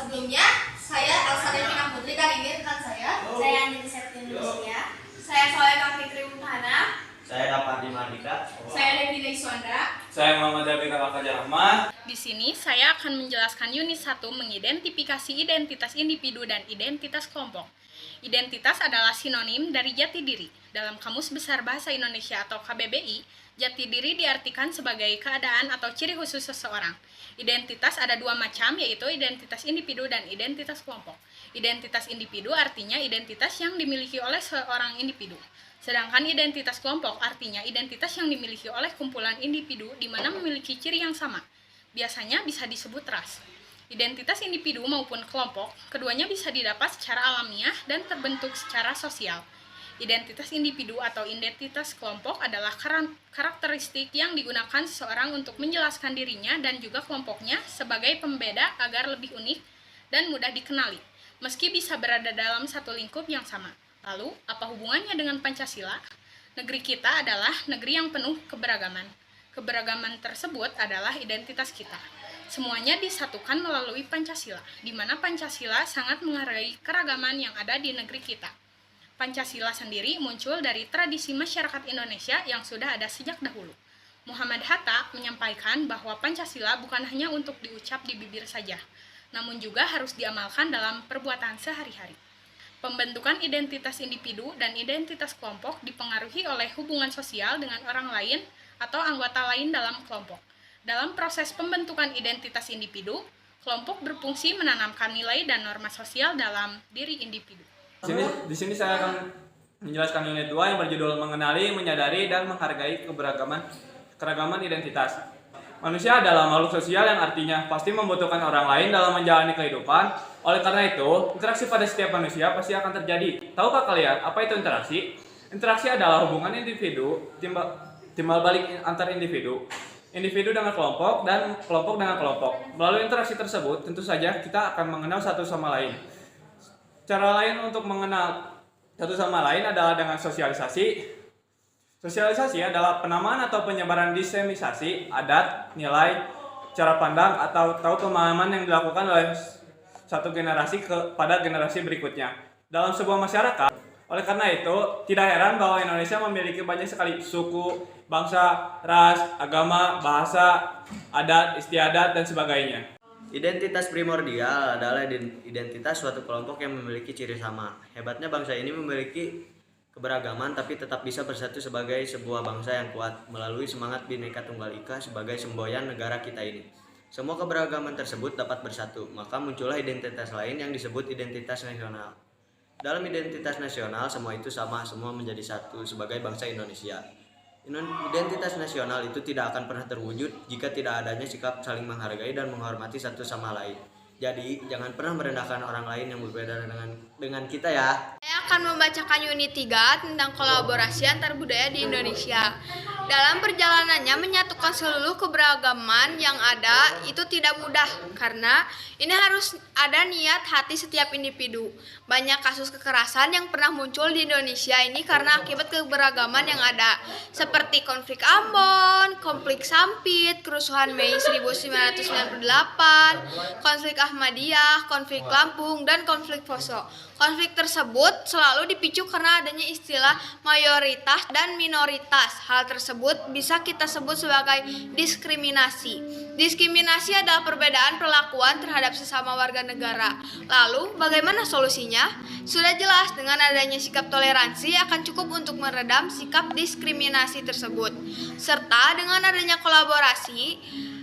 Sebelumnya, saya Elsa Devina Putri dan ini rekan saya. Saya Anita Septiania. Saya Soleh Fitri Mutahana. Saya Dapat Dimardika. Saya Devina Iswandra. Saya Muhammad Abika Fajar Rahmat. Di sini saya akan menjelaskan unit 1 mengidentifikasi identitas individu dan identitas kelompok. Identitas adalah sinonim dari jati diri. Dalam Kamus Besar Bahasa Indonesia atau KBBI, jati diri diartikan sebagai keadaan atau ciri khusus seseorang. Identitas ada dua macam, yaitu identitas individu dan identitas kelompok. Identitas individu artinya identitas yang dimiliki oleh seorang individu. Sedangkan identitas kelompok artinya identitas yang dimiliki oleh kumpulan individu di mana memiliki ciri yang sama. Biasanya bisa disebut ras. Identitas individu maupun kelompok, keduanya bisa didapat secara alamiah dan terbentuk secara sosial. Identitas individu atau identitas kelompok adalah karakteristik yang digunakan seseorang untuk menjelaskan dirinya dan juga kelompoknya sebagai pembeda agar lebih unik dan mudah dikenali, meski bisa berada dalam satu lingkup yang sama. Lalu, apa hubungannya dengan Pancasila? Negeri kita adalah negeri yang penuh keberagaman. Keberagaman tersebut adalah identitas kita. Semuanya disatukan melalui Pancasila, di mana Pancasila sangat menghargai keragaman yang ada di negeri kita. Pancasila sendiri muncul dari tradisi masyarakat Indonesia yang sudah ada sejak dahulu. Muhammad Hatta menyampaikan bahwa Pancasila bukan hanya untuk diucap di bibir saja, namun juga harus diamalkan dalam perbuatan sehari-hari. Pembentukan identitas individu dan identitas kelompok dipengaruhi oleh hubungan sosial dengan orang lain atau anggota lain dalam kelompok. Dalam proses pembentukan identitas individu, kelompok berfungsi menanamkan nilai dan norma sosial dalam diri individu. Di sini saya akan menjelaskan unit 2 yang berjudul Mengenali, Menyadari, dan Menghargai Keragaman Identitas. Manusia adalah makhluk sosial yang artinya pasti membutuhkan orang lain dalam menjalani kehidupan. Oleh karena itu, interaksi pada setiap manusia pasti akan terjadi. Tahukah kalian apa itu interaksi? Interaksi adalah hubungan individu, timbal balik antar individu. Individu dengan kelompok dan kelompok dengan kelompok. Melalui interaksi tersebut, tentu saja kita akan mengenal satu sama lain. Cara lain untuk mengenal satu sama lain adalah dengan sosialisasi. Sosialisasi adalah penamaan atau penyebaran diseminasi adat, nilai, cara pandang, atau pemahaman yang dilakukan oleh satu generasi kepada generasi berikutnya dalam sebuah masyarakat. Oleh karena itu, tidak heran bahwa Indonesia memiliki banyak sekali suku, bangsa, ras, agama, bahasa, adat, istiadat, dan sebagainya. Identitas primordial adalah identitas suatu kelompok yang memiliki ciri sama. Hebatnya bangsa ini memiliki keberagaman tapi tetap bisa bersatu sebagai sebuah bangsa yang kuat melalui semangat Bhinneka Tunggal Ika sebagai semboyan negara kita ini. Semua keberagaman tersebut dapat bersatu, maka muncullah identitas lain yang disebut identitas nasional. Dalam identitas nasional, semua itu sama, semua menjadi satu sebagai bangsa Indonesia. Identitas nasional itu tidak akan pernah terwujud jika tidak adanya sikap saling menghargai dan menghormati satu sama lain. Jadi, jangan pernah merendahkan orang lain yang berbeda dengan kita ya. Saya akan membacakan unit 3 tentang kolaborasi antar budaya di Indonesia. Dalam perjalanannya menyatukan seluruh keberagaman yang ada itu tidak mudah karena ini harus ada niat hati setiap individu. Banyak kasus kekerasan yang pernah muncul di Indonesia ini karena akibat keberagaman yang ada, seperti konflik Ambon, konflik Sampit, kerusuhan Mei 1998, konflik Ahmadiyah, konflik Lampung, dan konflik Poso. Konflik tersebut selalu dipicu karena adanya istilah mayoritas dan minoritas. Hal tersebut bisa kita sebut sebagai diskriminasi. Diskriminasi adalah perbedaan perlakuan terhadap sesama warga negara. Lalu, bagaimana solusinya? Sudah jelas, dengan adanya sikap toleransi akan cukup untuk meredam sikap diskriminasi tersebut. Serta dengan adanya kolaborasi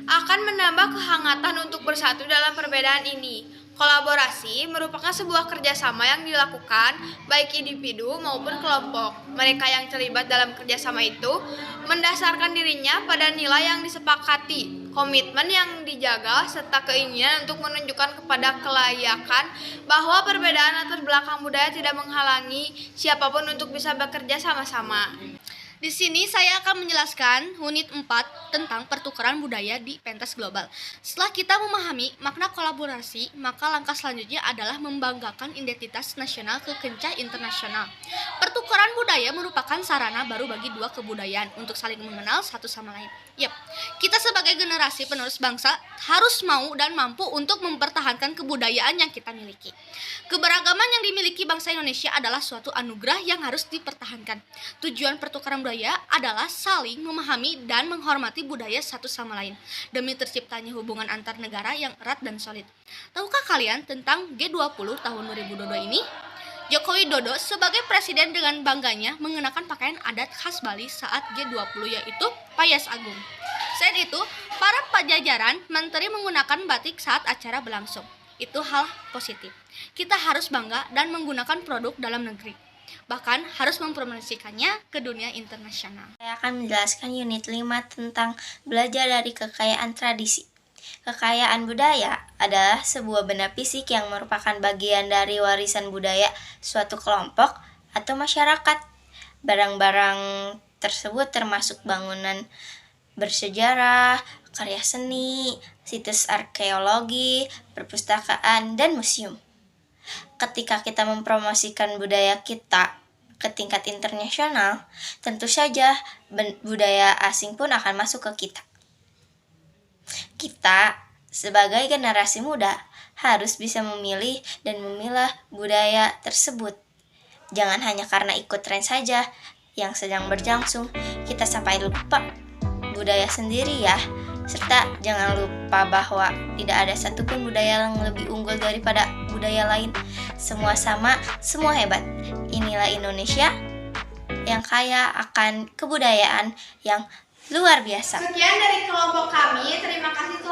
akan menambah kehangatan untuk bersatu dalam perbedaan ini. Kolaborasi merupakan sebuah kerjasama yang dilakukan baik individu maupun kelompok. Mereka yang terlibat dalam kerjasama itu mendasarkan dirinya pada nilai yang disepakati, komitmen yang dijaga, serta keinginan untuk menunjukkan kepada kelayakan bahwa perbedaan latar belakang budaya tidak menghalangi siapapun untuk bisa bekerja sama-sama. Di sini saya akan menjelaskan unit 4 tentang pertukaran budaya di pentas global. Setelah kita memahami makna kolaborasi, maka langkah selanjutnya adalah membanggakan identitas nasional ke kancah internasional. Pertukaran budaya merupakan sarana baru bagi dua kebudayaan untuk saling mengenal satu sama lain. Yap, kita sebagai generasi penerus bangsa harus mau dan mampu untuk mempertahankan kebudayaan yang kita miliki. Keberagaman yang dimiliki bangsa Indonesia adalah suatu anugerah yang harus dipertahankan. Tujuan pertukaran budaya adalah saling memahami dan menghormati budaya satu sama lain, demi terciptanya hubungan antar negara yang erat dan solid. Tahukah kalian tentang G20 tahun 2022 ini? Joko Widodo sebagai presiden dengan bangganya mengenakan pakaian adat khas Bali saat G20 yaitu Payas Agung. Selain itu, para pajajaran menteri menggunakan batik saat acara berlangsung. Itu hal positif. Kita harus bangga dan menggunakan produk dalam negeri. Bahkan harus mempromosikannya ke dunia internasional. Saya akan menjelaskan unit 5 tentang belajar dari kekayaan tradisi. Kekayaan budaya adalah sebuah benda fisik yang merupakan bagian dari warisan budaya suatu kelompok atau masyarakat. Barang-barang tersebut termasuk bangunan bersejarah, karya seni, situs arkeologi, perpustakaan, dan museum. Ketika kita mempromosikan budaya kita ke tingkat internasional, tentu saja budaya asing pun akan masuk ke kita. Kita sebagai generasi muda harus bisa memilih dan memilah budaya tersebut. Jangan hanya karena ikut tren saja yang sedang berlangsung, kita sampai lupa budaya sendiri ya. Serta jangan lupa bahwa tidak ada satupun budaya yang lebih unggul daripada budaya lain. Semua sama, semua hebat. Inilah Indonesia yang kaya akan kebudayaan yang luar biasa. Sekian dari kelompok kami. Terima kasih